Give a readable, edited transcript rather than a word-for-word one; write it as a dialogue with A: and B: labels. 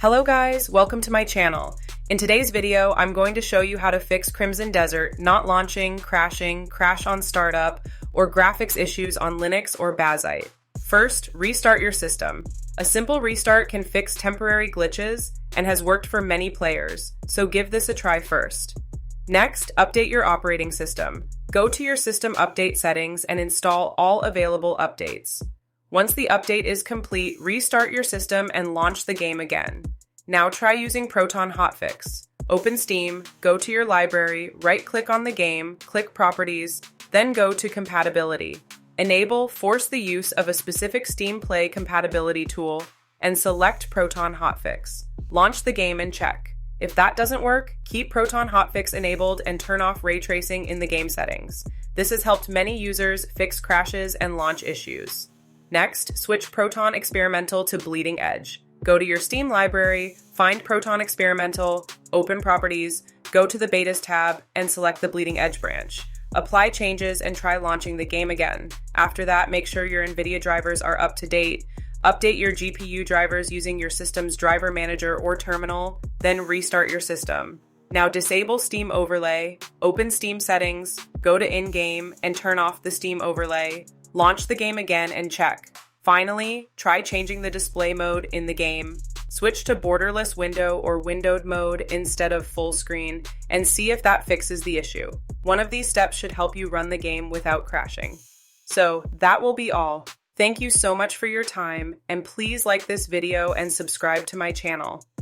A: Hello guys, welcome to my channel. In today's video, I'm going to show you how to fix Crimson Desert not launching, crashing, crash on startup, or graphics issues on Linux or Bazzite. First, restart your system. A simple restart can fix temporary glitches and has worked for many players, so give this a try first. Next, update your operating system. Go to your system update settings and install all available updates. Once the update is complete, restart your system and launch the game again. Now try using Proton Hotfix. Open Steam, go to your library, right-click on the game, click Properties, then go to Compatibility. Enable Force the use of a specific Steam Play compatibility tool and select Proton Hotfix. Launch the game and check. If that doesn't work, keep Proton Hotfix enabled and turn off ray tracing in the game settings. This has helped many users fix crashes and launch issues. Next, switch Proton Experimental to Bleeding Edge. Go to your Steam library, find Proton Experimental, open Properties, go to the Betas tab, and select the Bleeding Edge branch. Apply changes and try launching the game again. After that, make sure your NVIDIA drivers are up to date. Update your GPU drivers using your system's driver manager or terminal, then restart your system. Now disable Steam Overlay, open Steam Settings, go to In-Game, and turn off the Steam Overlay. Launch the game again and check. Finally, try changing the display mode in the game. Switch to borderless window or windowed mode instead of full screen and see if that fixes the issue. One of these steps should help you run the game without crashing. So that will be all. Thank you so much for your time, and please like this video and subscribe to my channel.